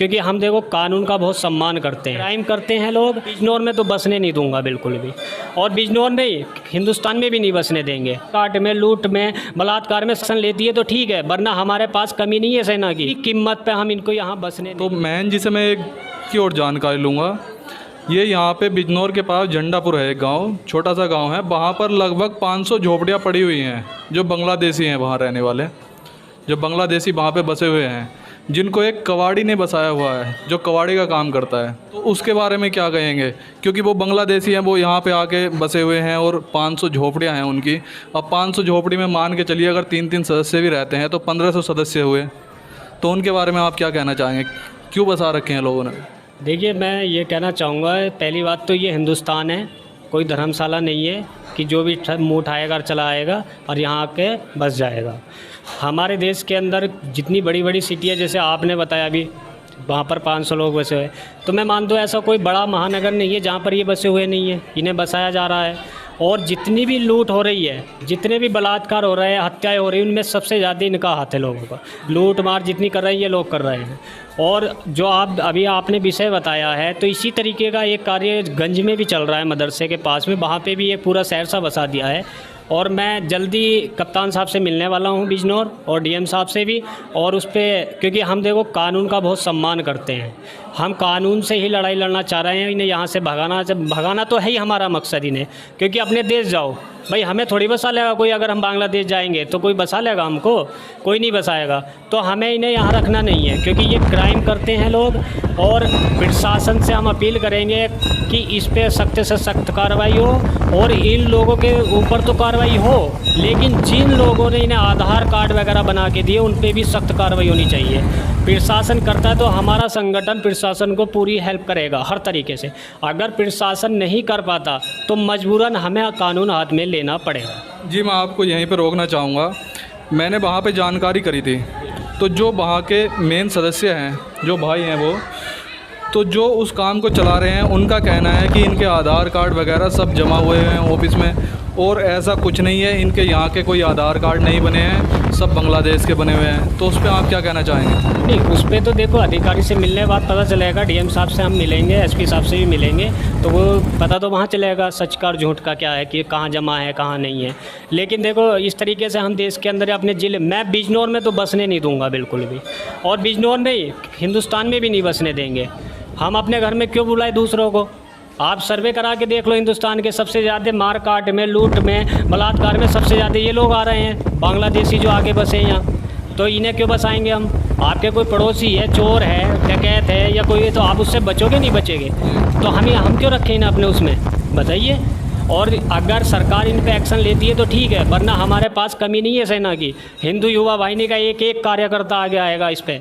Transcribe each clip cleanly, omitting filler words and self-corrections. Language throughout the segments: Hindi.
क्योंकि हम देखो कानून का बहुत सम्मान करते हैं। क्राइम करते हैं लोग, बिजनौर में तो बसने नहीं दूंगा बिल्कुल भी, और बिजनौर में हिंदुस्तान में भी नहीं बसने देंगे। काट में, लूट में, बलात्कार में सेक्शन लेती है तो ठीक है, वरना हमारे पास कमी नहीं है सेना की कीमत पे हम इनको यहाँ बसने। तो मैं जिसे मैं एक की और जानकारी लूँगा, ये यहाँ पे बिजनौर के पास झंडापुर है एक गांव, छोटा सा गांव है। वहाँ पर लगभग 500 झोपड़ियाँ पड़ी हुई हैं जो बांग्लादेशी हैं, वहाँ रहने वाले जो बांग्लादेशी वहाँ पे बसे हुए हैं, जिनको एक कवाड़ी ने बसाया हुआ है जो कवाड़ी का काम करता है। तो उसके बारे में क्या कहेंगे, क्योंकि वो बांग्लादेशी हैं, वो यहाँ पे आके बसे हुए हैं और 500 झोपड़ियाँ हैं उनकी। अब 500 झोपड़ी में मान के चलिए अगर 3-3 सदस्य भी रहते हैं तो 1500 सदस्य हुए। तो उनके बारे में आप क्या कहना चाहेंगे, क्यों बसा रखे हैं लोगों ने? देखिए, मैं ये कहना चाहूँगा, पहली बात तो ये हिंदुस्तान है, कोई धर्मशाला नहीं है कि जो भी मुँह उठाएगा और चला आएगा और यहाँ आके बस जाएगा। हमारे देश के अंदर जितनी बड़ी बड़ी सिटी है, जैसे आपने बताया अभी, वहाँ पर 500 लोग बसे हुए, तो मैं मानता हूँ ऐसा कोई बड़ा महानगर नहीं है जहाँ पर ये बसे हुए नहीं है, इन्हें बसाया जा रहा है। और जितनी भी लूट हो रही है, जितने भी बलात्कार हो रहे हैं, हत्याएं हो रही हैं, उनमें सबसे ज़्यादा इनका हाथ है लोगों का। लूट मार जितनी कर रहे हैं ये लोग कर रहे हैं। और जो आपने विषय बताया है, तो इसी तरीके का एक कार्य गंज में भी चल रहा है, मदरसे के पास में, वहाँ पे भी एक पूरा शहर सा बसा दिया है। और मैं जल्दी कप्तान साहब से मिलने वाला हूँ बिजनौर, और डीएम साहब से भी, और उस पर, क्योंकि हम देखो कानून का बहुत सम्मान करते हैं, हम कानून से ही लड़ाई लड़ना चाह रहे हैं। इन्हें यहाँ से भगाना तो है ही हमारा मकसद इन्हें, क्योंकि अपने देश जाओ भाई, हमें थोड़ी बसा लेगा कोई। अगर हम बांग्लादेश जाएंगे तो कोई बसा लेगा हमको? कोई नहीं बसाएगा। तो हमें इन्हें यहाँ रखना नहीं है, क्योंकि ये क्राइम करते हैं लोग। और प्रशासन से हम अपील करेंगे कि इस पे सख्त से सख्त कार्रवाई हो, और इन लोगों के ऊपर तो कार्रवाई हो, लेकिन जिन लोगों ने इन्हें आधार कार्ड वगैरह बना के दिए उन पे भी सख्त कार्रवाई होनी चाहिए। प्रशासन करता है तो हमारा संगठन प्रशासन को पूरी हेल्प करेगा हर तरीके से। अगर प्रशासन नहीं कर पाता तो मजबूरन हमें कानून हाथ में लेना पड़ेगा। जी, मैं आपको यहीं पर रोकना चाहूँगा। मैंने वहाँ पे जानकारी करी थी, तो जो वहाँ के मेन सदस्य हैं, जो भाई हैं वो, तो जो उस काम को चला रहे हैं, उनका कहना है कि इनके आधार कार्ड वगैरह सब जमा हुए हैं ऑफिस में, और ऐसा कुछ नहीं है, इनके यहाँ के कोई आधार कार्ड नहीं बने हैं, सब बांग्लादेश के बने हुए हैं। तो उस पर आप क्या कहना चाहेंगे? नहीं, उस पर तो देखो अधिकारी से मिलने के बाद पता चलेगा। डीएम साहब से हम मिलेंगे, एसपी साहब से भी मिलेंगे, तो वो पता तो वहाँ चलेगा सच का और झूठ का क्या है, कि कहाँ जमा है कहाँ नहीं है। लेकिन देखो, इस तरीके से हम देश के अंदर अपने ज़िले, मैं बिजनौर में तो बसने नहीं दूंगा बिल्कुल भी, और बिजनौर में हिंदुस्तान में भी नहीं बसने देंगे। हम अपने घर में क्यों बुलाए दूसरों को? आप सर्वे करा के देख लो, हिंदुस्तान के सबसे ज़्यादा मारकाट में, लूट में, बलात्कार में सबसे ज़्यादा ये लोग आ रहे हैं, बांग्लादेशी जो आगे बसे हैं यहाँ। तो इन्हें क्यों बसाएंगे हम? आपके कोई पड़ोसी है, चोर है, डकैत है या कोई, तो आप उससे बचोगे नहीं बचेंगे? तो हम क्यों रखें इन्हें अपने उसमें, बताइए। और अगर सरकार इन पे एक्शन लेती है तो ठीक है, वरना हमारे पास कमी नहीं है सेना की। हिंदू युवा वाहिनी का एक एक कार्यकर्ता आगे आएगा इस पर,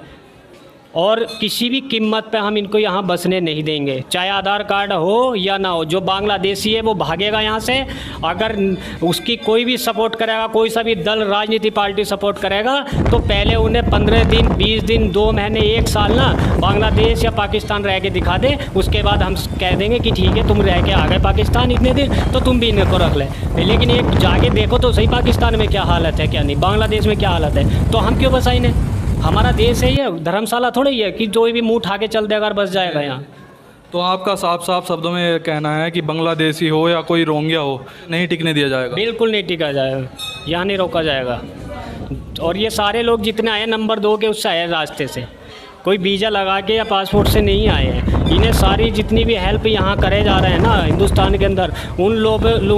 और किसी भी कीमत पे हम इनको यहाँ बसने नहीं देंगे, चाहे आधार कार्ड हो या ना हो। जो बांग्लादेशी है वो भागेगा यहाँ से। अगर उसकी कोई भी सपोर्ट करेगा, कोई सा भी दल, राजनीति पार्टी सपोर्ट करेगा, तो पहले उन्हें 15 दिन, 20 दिन, 2 महीने, 1 साल ना बांग्लादेश या पाकिस्तान रह के दिखा दे। उसके बाद हम कह देंगे कि ठीक है, तुम रह के आ गए पाकिस्तान इतने दिन, तो तुम भी इनको रख ले। लेकिन एक जाके देखो तो सही, पाकिस्तान में क्या हालत है, क्या नहीं, बांग्लादेश में क्या हालत है। तो हम क्यों बसाए इन्हें? हमारा देश है ये, धर्मशाला थोड़ी है कि जो भी मुंह उठा के चल देगा और बस जाएगा यहाँ। तो आपका साफ साफ शब्दों में कहना है कि बांग्लादेशी हो या कोई रोहिंग्या हो, नहीं टिकने दिया जाएगा? बिल्कुल नहीं टिका जाएगा, यहाँ नहीं रोका जाएगा। और ये सारे लोग जितने आए नंबर 2 के उससे आए रास्ते से, कोई वीज़ा लगा के या पासपोर्ट से नहीं आए हैं। इन्हें सारी जितनी भी हेल्प यहाँ करे जा रहे हैं ना हिंदुस्तान के अंदर, उन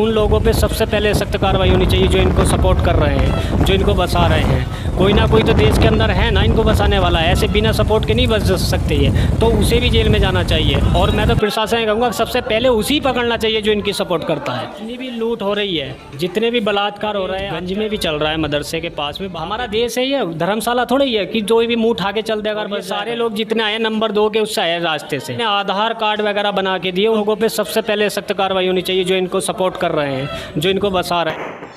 लोगों पे सबसे पहले सख्त कार्रवाई होनी चाहिए जो इनको सपोर्ट कर रहे हैं, जो इनको बसा रहे हैं। कोई ना कोई तो देश के अंदर है ना इनको बसाने वाला, ऐसे बिना सपोर्ट के नहीं बस सकते ये, तो उसे भी जेल में जाना चाहिए। और मैं तो प्रशासन से कहूँगा सबसे पहले उसी पकड़ना चाहिए जो इनकी सपोर्ट करता है। जितनी भी लूट हो रही है, जितने भी बलात्कार हो रहे हैं, गंज में भी चल रहा है, मदरसे के पास में। हमारा देश है ये, धर्मशाला थोड़ी है कि जो भी मुँह उठा के चल देगा। बस सारे लोग जितने आए नंबर 2 के उससे आए रास्ते से, आधार कार्ड वगैरह बना के दिए, उन लोगों पे सबसे पहले सख्त कार्रवाई होनी चाहिए जो इनको सपोर्ट कर रहे हैं, जो इनको बसा रहे हैं।